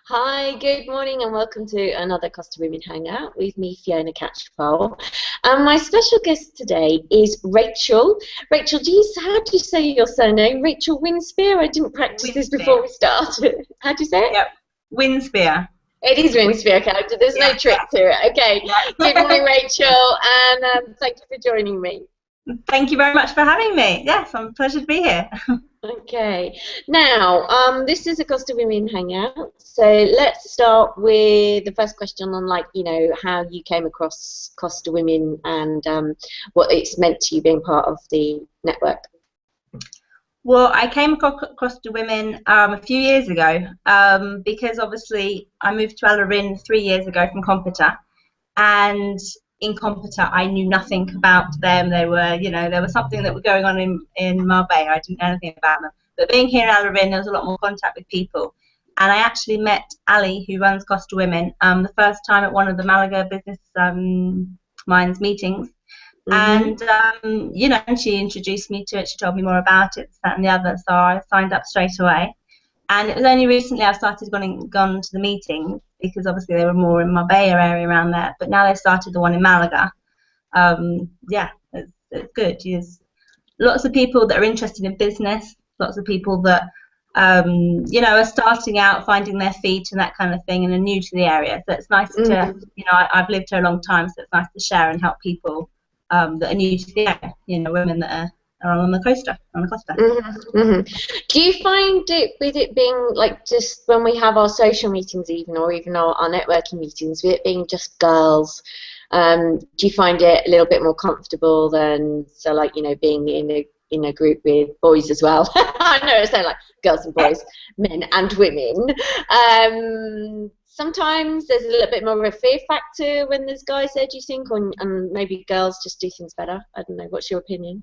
Hi, good morning, and welcome to another Costa Women Hangout with me, Fiona Catchpowle. And my special guest today is Rachel. Rachel, how do you say your surname? Rachel Winspear? I didn't practice this before Winspear. we started. How do you say it? Yep. Winspear. It is Winspear, okay. There's no Yeah. trick to it. Okay. Good Yeah. morning, Rachel, and thank you for joining me. Thank you very much for having me. Yes, I'm a pleasure to be here. Okay, now this is a Costa Women Hangout, so let's start with the first question on, like, how you came across Costa Women and what it's meant to you being part of the network. Well, I came across the women a few years ago because obviously I moved to Alhaurin 3 years ago from Competa, and in Competa I knew nothing about them. They were, there was something that was going on in Marbella. I didn't know anything about them. But being here in Alhaurin, there was a lot more contact with people. And I actually met Ali, who runs Costa Women, the first time at one of the Malaga Business Minds meetings. And and she introduced me to it. She told me more about it, that and the other. So I signed up straight away. And it was only recently I've started gone to the meetings, because obviously they were more in Marbella area around there. But now they've started the one in Malaga. Yeah, it's good. There's lots of people that are interested in business. Lots of people that are starting out, finding their feet and that kind of thing, and are new to the area. So it's nice to, I've lived here a long time, so it's nice to share and help people that are new to the area, women that are on the costa. Do you find it, with it being like just when we have our social meetings, or even our networking meetings, with it being just girls, do you find it a little bit more comfortable than, so, like, being in a group with boys as well? I know I sound like girls and boys, men and women. Sometimes there's a little bit more of a fear factor when there's guys there, do you think, and maybe girls just do things better? I don't know. What's your opinion?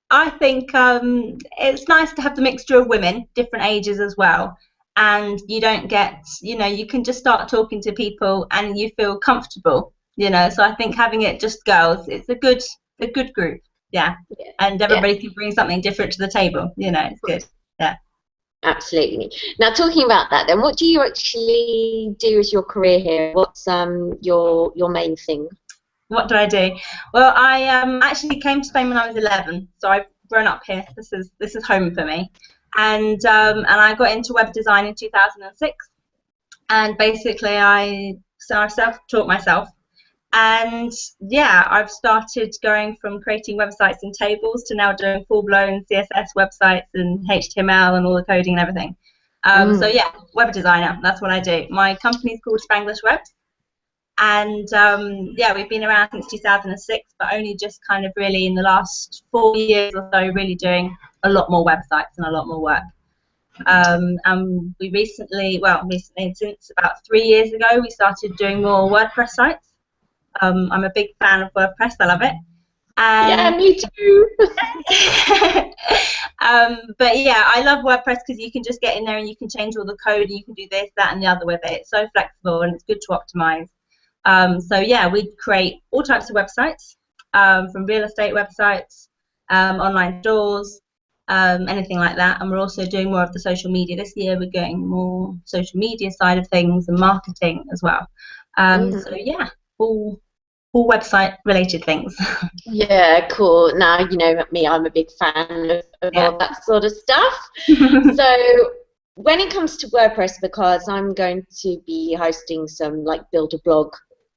I think it's nice to have the mixture of women, different ages as well, and you don't get, you can just start talking to people and you feel comfortable, So I think having it just girls, it's a good group, yeah. And everybody can bring something different to the table, it's good, yeah. Absolutely. Now, talking about that, then, what do you actually do as your career here? What's your main thing? What do I do? Well, I actually came to Spain when I was 11, so I've grown up here. This is home for me, and I got into web design in 2006, and basically I self-taught myself, and yeah, I've started going from creating websites and tables to now doing full-blown CSS websites and HTML and all the coding and everything. So yeah, web designer, that's what I do. My company's called Spanglish Webs. And yeah, we've been around since 2006, but only just kind of really in the last 4 years or so really doing a lot more websites and a lot more work. And we recently, since about 3 years ago, we started doing more WordPress sites. I'm a big fan of WordPress. I love it. Yeah, me too. But yeah, I love WordPress because you can just get in there and you can change all the code and you can do this, that, and the other with it. It's so flexible and it's good to optimize. So yeah, we create all types of websites, from real estate websites, online stores, anything like that. And we're also doing more of the social media. This year we're getting more social media side of things and marketing as well. So yeah, all website related things. Yeah, cool. Now, you know me, I'm a big fan of all that sort of stuff. So when it comes to WordPress, because I'm going to be hosting some, like, build a blog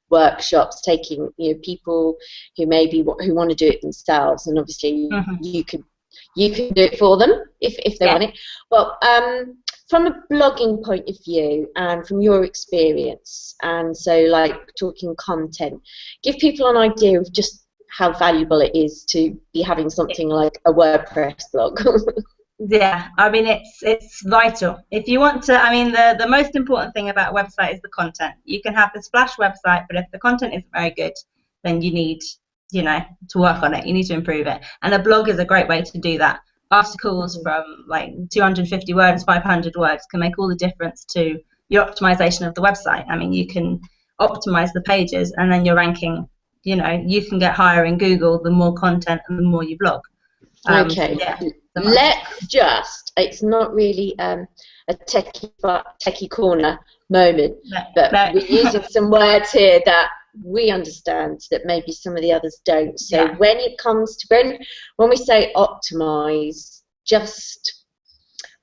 workshops, taking people who who want to do it themselves, and obviously you can do it for them if they want it. Well, from a blogging point of view and from your experience, and so, like, talking content, give people an idea of just how valuable it is to be having something like a WordPress blog. Yeah, I mean, it's vital. If you want to, I mean, the most important thing about a website is the content. You can have the splash website, but if the content isn't very good, then you need, to work on it. You need to improve it. And a blog is a great way to do that. Articles from like 250 words, 500 words can make all the difference to your optimization of the website. I mean, you can optimize the pages and then you're ranking, you can get higher in Google the more content and the more you blog. Okay. Yeah. Let's just, it's not really a a techie corner moment, but No. we're using some words here that we understand that maybe some of the others don't. So when it comes to when we say optimize, just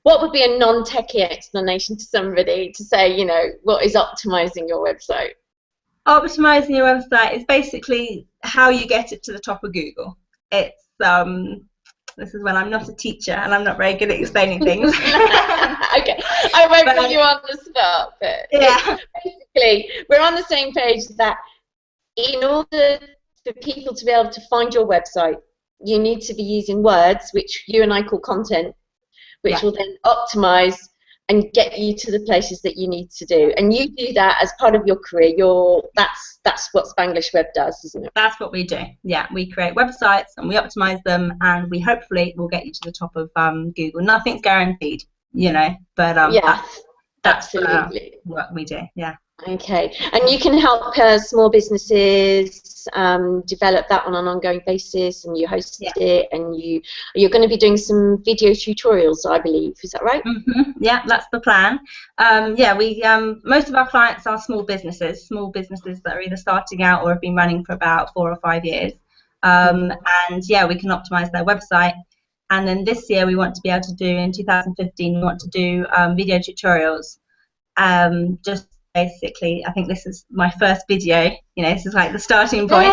what would be a non-techie explanation to somebody to say, you know, what is optimizing your website? Optimizing your website is basically how you get it to the top of Google. It's this is when I'm not a teacher and I'm not very good at explaining things. Okay, I won't put you on the spot, but basically we're on the same page that in order for people to be able to find your website, you need to be using words, which you and I call content, which will then optimize and get you to the places that you need to do. And you do that as part of your career. That's what Spanglish Web does, isn't it? That's what we do. Yeah, we create websites and we optimize them, and we hopefully will get you to the top of Google. Nothing's guaranteed, you know, but yes, that's absolutely what we do. Yeah. Okay, and you can help small businesses develop that on an ongoing basis, and you host it, and you're going to be doing some video tutorials, I believe. Is that right? Mm-hmm. Yeah, that's the plan. We most of our clients are small businesses that are either starting out or have been running for about 4 or 5 years, and we can optimize their website. And then this year we want to be able to do, in 2015, we want to do video tutorials. Just basically, I think this is my first video, you know, this is like the starting point.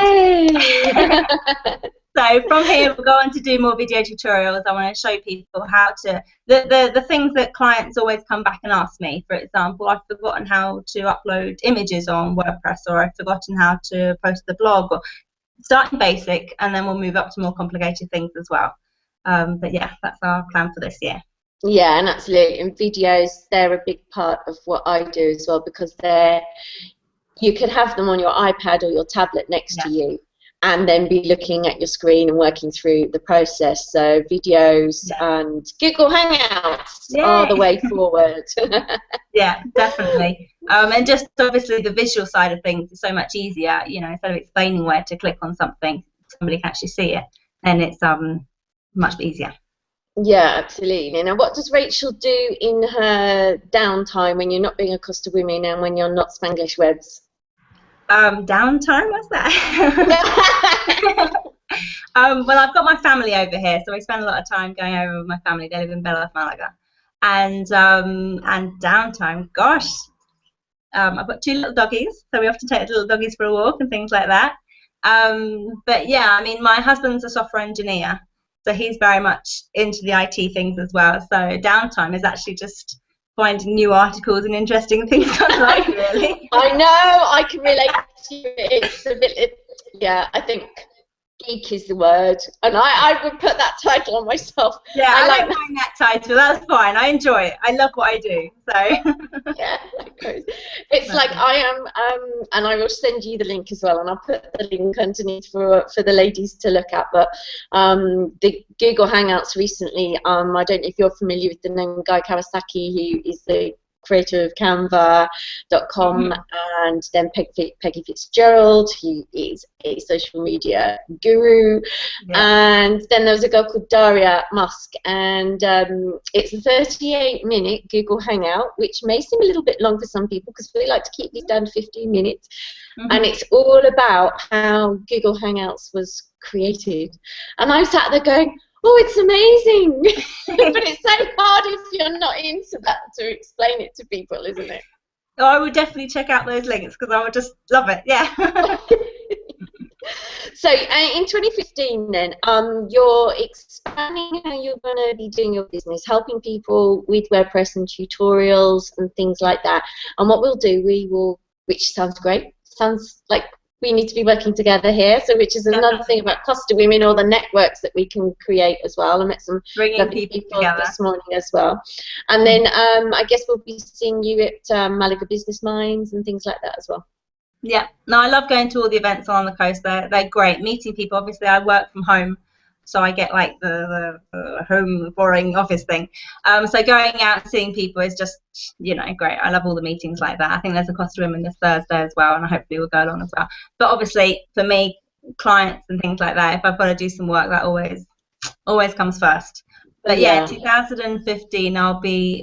So from here we'll go on to do more video tutorials. I want to show people how to, the things that clients always come back and ask me. For example, I've forgotten how to upload images on WordPress, or I've forgotten how to post the blog, or starting basic, and then we'll move up to more complicated things as well. But yeah, that's our plan for this year. Yeah, and absolutely. And videos, they're a big part of what I do as well, because you could have them on your iPad or your tablet next to you, and then be looking at your screen and working through the process. So videos and Google Hangouts are the way forward. Yeah, definitely. And just obviously the visual side of things is so much easier. You know, instead of explaining where to click on something, somebody can actually see it, and it's much easier. Yeah, absolutely. Now, what does Rachel do in her downtime when you're not being a Costa Women and when you're not Spanglish Webs? Downtime? What's that? Well, I've got my family over here, so I spend a lot of time going over with my family. They live in Bellas, Malaga. And downtime, gosh, I've got 2 little doggies, so we often take the little doggies for a walk and things like that. But yeah, I mean, my husband's a software engineer, so he's very much into the IT things as well. So downtime is actually just finding new articles and interesting things online, really. I know, I can relate to you. It's a bit, yeah, I think geek is the word, and I would put that title on myself. Yeah, I don't mind that title. That's fine. I enjoy it. I love what I do. So yeah, it's like I am, and I will send you the link as well, and I'll put the link underneath for the ladies to look at. But the Google Hangouts recently, I don't know if you're familiar with the name Guy Kawasaki, who is the creator of Canva.com, and then Peggy Fitzgerald, who is a social media guru, and then there was a girl called Daria Musk, and it's a 38-minute Google Hangout, which may seem a little bit long for some people because we like to keep these down to 15 minutes, and it's all about how Google Hangouts was created, and I sat there going, oh, it's amazing. But it's so hard if you're not into that to explain it to people, isn't it? Oh, I would definitely check out those links because I would just love it. Yeah. So in 2015 then, you're expanding how you're going to be doing your business, helping people with WordPress and tutorials and things like that. And what we'll do, which sounds great, sounds like we need to be working together here, so which is another thing about Costa Women, or the networks that we can create as well. I met some lovely people this morning as well. And then I guess we'll be seeing you at Malaga Business Minds and things like that as well. Yeah, no, I love going to all the events on the coast. They're great. Meeting people, obviously I work from home, so I get like the home boring office thing. So going out and seeing people is just, you know, great. I love all the meetings like that. I think there's a Costa Women this Thursday as well, and hopefully we'll go along as well. But obviously for me, clients and things like that, if I've got to do some work, that always comes first. But yeah, Yeah. 2015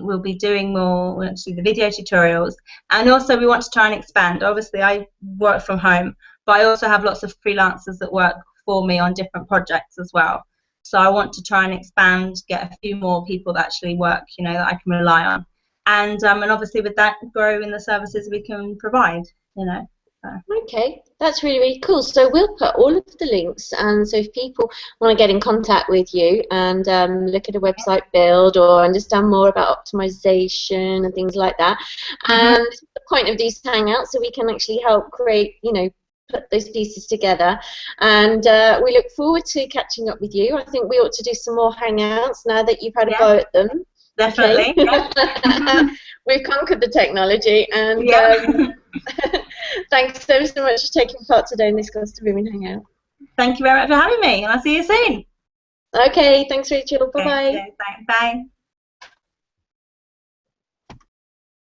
we'll be doing more. We'll do the video tutorials, and also we want to try and expand. Obviously, I work from home, but I also have lots of freelancers that work for me on different projects as well. So I want to try and expand, get a few more people that actually work, you know, that I can rely on, and obviously with that, grow in the services we can provide, you know. Okay, that's really, really cool. So we'll put all of the links, and so if people want to get in contact with you and look at a website build or understand more about optimization and things like that, and the point of these hangouts, so we can actually help create, you know, put those pieces together. And we look forward to catching up with you. I think we ought to do some more hangouts now that you've had a go at them. Definitely. Okay. Yeah. We've conquered the technology, and Yep. thanks so much for taking part today in this Costa Women Hangout. Thank you very much for having me, and I'll see you soon. Okay, thanks, Rachel. Bye-bye. Okay, bye.